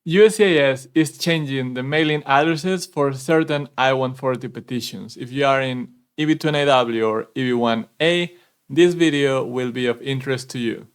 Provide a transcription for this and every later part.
USCIS is changing the mailing addresses for certain I-140 petitions. If you are in EB2 NIW or EB1A, this video will be of interest to you.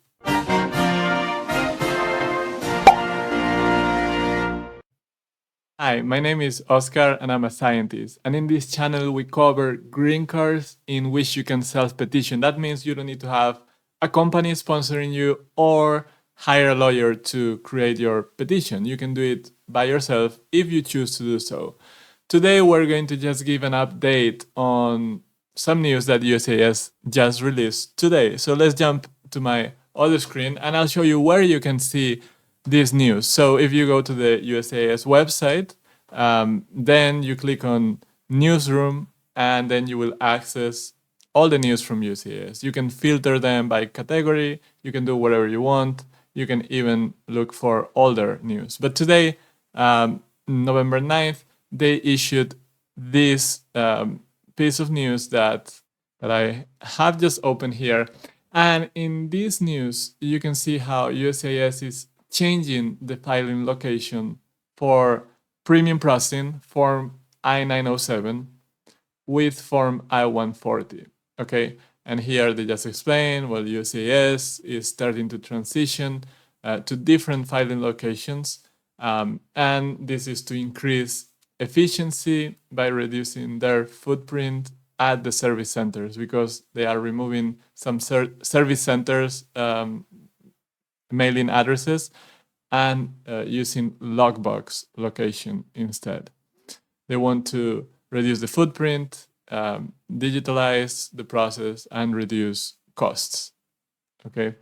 Hi, my name is Oscar and I'm a scientist. And in this channel, we cover green cards in which you can self-petition. That means you don't need to have a company sponsoring you or hire a lawyer to create your petition. You can do it by yourself if you choose to do so. Today, we're going to just give an update on some news that USCIS just released today. So let's jump to my other screen and I'll show you where you can see this news. So if you go to the USCIS website, then you click on Newsroom and then you will access all the news from USCIS. You can filter them by category, you can do whatever you want, you can even look for older news. But today, November 9th, they issued this piece of news that I have just opened here. And in this news, you can see how USCIS is changing the filing location for premium processing, Form I-907, with Form I-140, okay? And here they just explain, well, USCIS is starting to transition to different filing locations, and this is to increase efficiency by reducing their footprint at the service centers, because they are removing some service centers mailing addresses and using lockbox location instead. They want to reduce the footprint, digitalize the process, and reduce costs. Okay,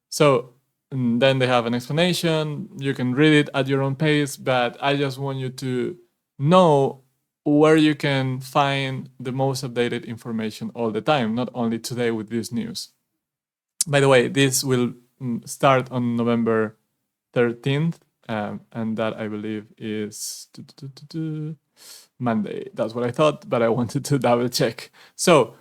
so then they have an explanation. You can read it at your own pace, but I just want you to know where you can find the most updated information all the time, not only today with this news. By the way, this will start on November 13th, and that I believe is Monday. That's what I thought, but I wanted to double check. So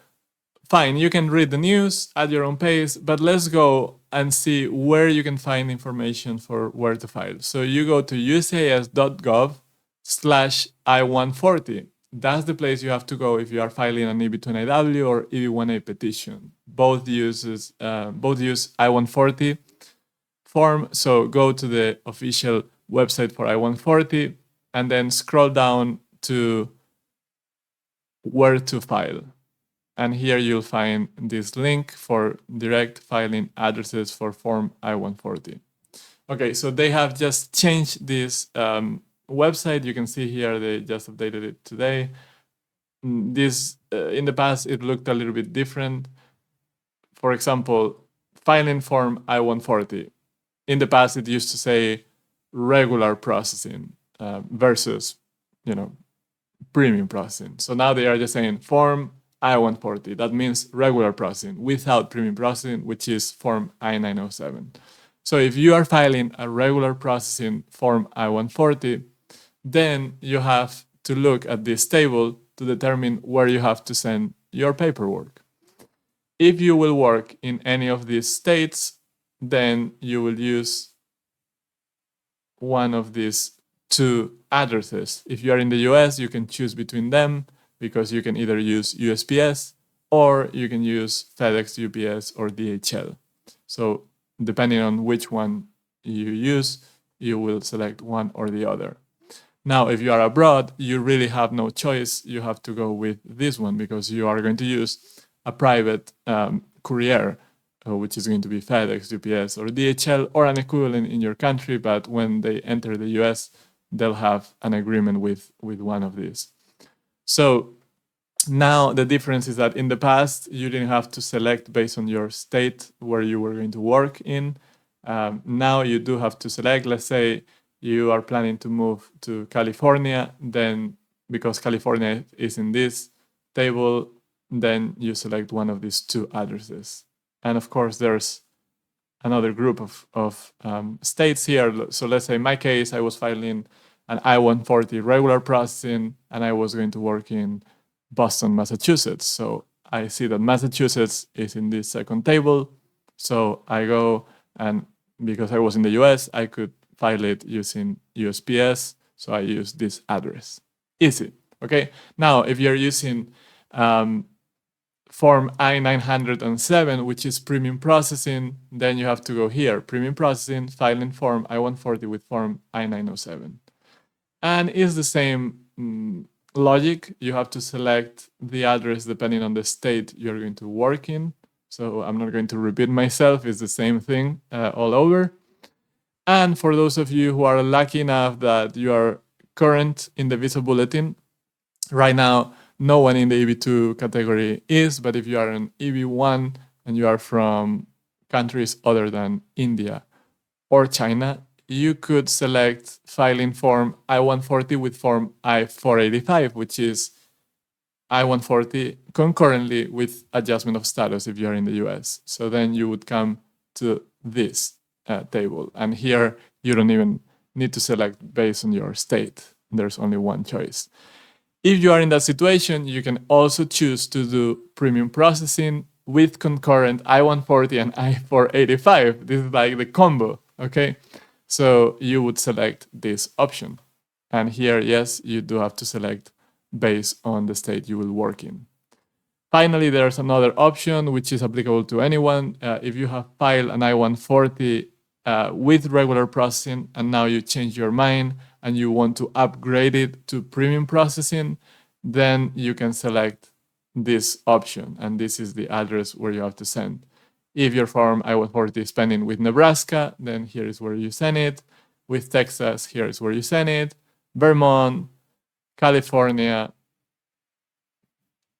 fine, you can read the news at your own pace, but let's go and see where you can find information for where to file. So you go to uscis.gov/I-140. That's the place you have to go if you are filing an EB2 NIW or EB1A petition. Both use I-140 form. So go to the official website for I-140 and then scroll down to where to file. And here you'll find this link for direct filing addresses for Form I-140. Okay, so they have just changed this website. You can see here they just updated it today. This in the past it looked a little bit different. For example, filing Form I-140. In the past it used to say regular processing versus, premium processing. So now they are just saying Form I-140. That means regular processing without premium processing, which is Form I-907. So if you are filing a regular processing Form I-140, then you have to look at this table to determine where you have to send your paperwork. If you will work in any of these states, then you will use one of these two addresses. If you are in the US, you can choose between them, because you can either use USPS or you can use FedEx, UPS, or DHL. So depending on which one you use, you will select one or the other. Now, if you are abroad, you really have no choice. You have to go with this one because you are going to use a private courier, which is going to be FedEx, UPS, or DHL, or an equivalent in your country. But when they enter the US, they'll have an agreement with one of these. So now the difference is that in the past, you didn't have to select based on your state where you were going to work in. Now you do have to select. Let's say you are planning to move to California, then because California is in this table, then you select one of these two addresses. And of course, there's another group of states here. So let's say in my case, I was filing an I-140 regular processing, and I was going to work in Boston, Massachusetts. So I see that Massachusetts is in this second table. So I go, and because I was in the US, I could file it using USPS. So I use this address. Easy. Okay. Now, if you're using form I-907, which is premium processing, then you have to go here, premium processing, filing form I-140 with form I-907. And it's the same logic. You have to select the address depending on the state you're going to work in. So I'm not going to repeat myself. It's the same thing all over. And for those of you who are lucky enough that you are current in the visa bulletin, right now, no one in the EB2 category is, but if you are an EB1 and you are from countries other than India or China, you could select filing form I-140 with form I-485, which is I-140 concurrently with adjustment of status if you are in the US. So then you would come to this table. And here you don't even need to select based on your state. There's only one choice. If you are in that situation, you can also choose to do premium processing with concurrent I-140 and I-485. This is like the combo, okay? So you would select this option. And here, yes, you do have to select based on the state you will work in. Finally, there's another option which is applicable to anyone. If you have filed an I-140 with regular processing and now you change your mind and you want to upgrade it to premium processing, then you can select this option. And this is the address where you have to send. If your form I-140 is pending with Nebraska, then here is where you send it. With Texas, here is where you send it. Vermont, California,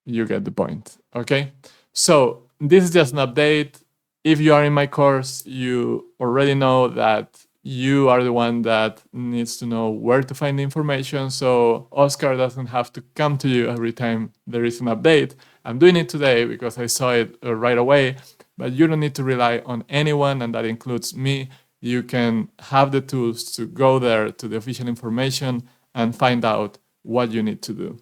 you get the point, okay? So this is just an update. If you are in my course, you already know that you are the one that needs to know where to find the information. So Oscar doesn't have to come to you every time there is an update. I'm doing it today because I saw it right away, but you don't need to rely on anyone, and that includes me. You can have the tools to go there to the official information and find out what you need to do.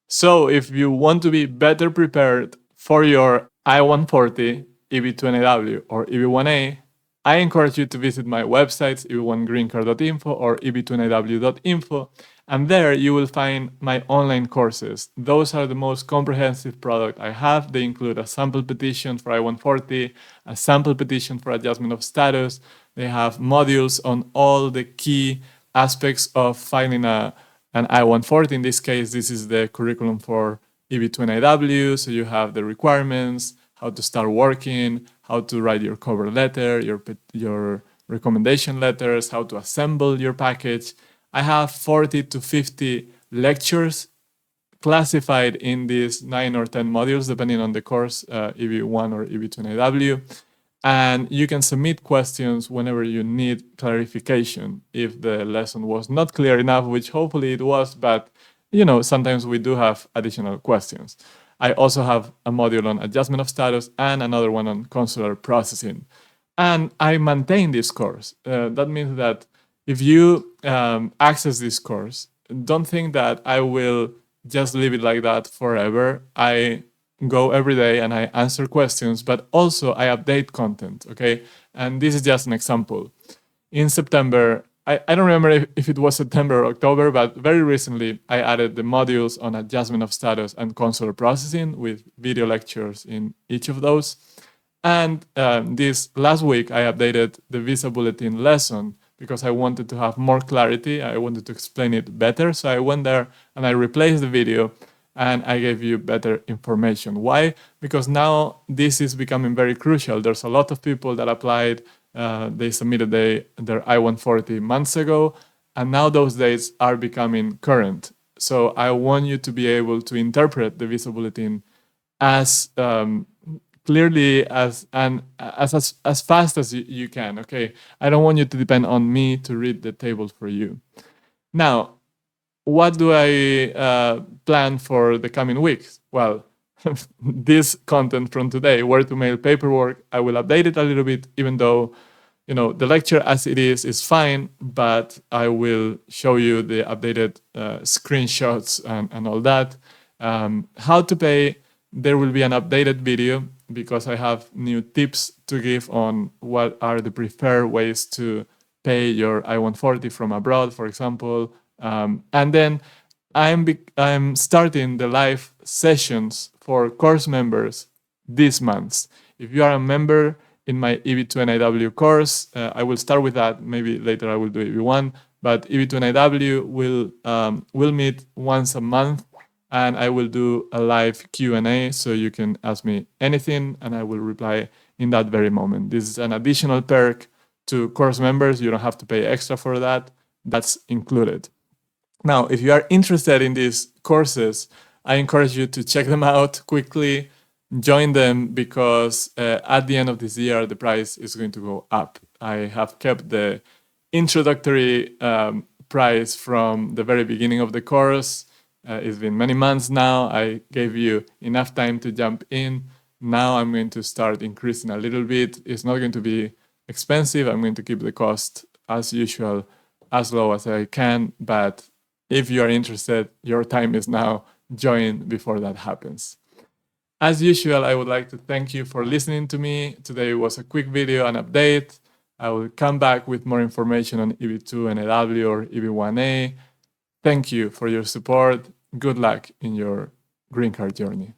So if you want to be better prepared for your I-140, EB2 NIW, or EB1A, I encourage you to visit my websites, eb1greencard.info or eb2niw.info, and there you will find my online courses. Those are the most comprehensive product I have. They include a sample petition for I-140, a sample petition for adjustment of status. They have modules on all the key aspects of filing an I-140. In this case, this is the curriculum for EB2 NIW. So you have the requirements, how to start working, how to write your cover letter, your recommendation letters, how to assemble your package. I have 40 to 50 lectures classified in these 9 or 10 modules, depending on the course, EB1 or EB2 NIW. And you can submit questions whenever you need clarification if the lesson was not clear enough, which hopefully it was, but you know, sometimes we do have additional questions. I also have a module on adjustment of status and another one on consular processing. And I maintain this course. That means that if you access this course, don't think that I will just leave it like that forever. I go every day and I answer questions, but also I update content, okay? And this is just an example. In September, I don't remember if it was September or October, but very recently I added the modules on adjustment of status and consular processing with video lectures in each of those. And this last week I updated the visa bulletin lesson because I wanted to have more clarity. I wanted to explain it better. So I went there and I replaced the video and I gave you better information. Why? Because now this is becoming very crucial. There's a lot of people that applied. They submitted their I-140 months ago, and now those dates are becoming current. So I want you to be able to interpret the visa bulletin as clearly as fast as you can, okay? I don't want you to depend on me to read the table for you. Now, what do I plan for the coming weeks? Well, this content from today, where to mail paperwork, I will update it a little bit, even though, you know, the lecture as it is fine, but I will show you the updated screenshots and all that. How to pay, there will be an updated video because I have new tips to give on what are the preferred ways to pay your I-140 from abroad, for example. And then I'm starting the live sessions for course members this month. If you are a member in my EB2 NIW course, I will start with that. Maybe later I will do EB1, but EB2 NIW will meet once a month, and I will do a live Q&A, so you can ask me anything and I will reply in that very moment. This is an additional perk to course members. You don't have to pay extra for that. That's included. Now, if you are interested in these courses, I encourage you to check them out quickly, join them, because at the end of this year, the price is going to go up. I have kept the introductory price from the very beginning of the course. It's been many months now. I gave you enough time to jump in. Now I'm going to start increasing a little bit. It's not going to be expensive. I'm going to keep the cost as usual, as low as I can. But if you are interested, your time is now. Join before that happens. As usual, I would like to thank you for listening to me. Today was a quick video, an update. I will come back with more information on EB2 NIW or EB1A. Thank you for your support. Good luck in your green card journey.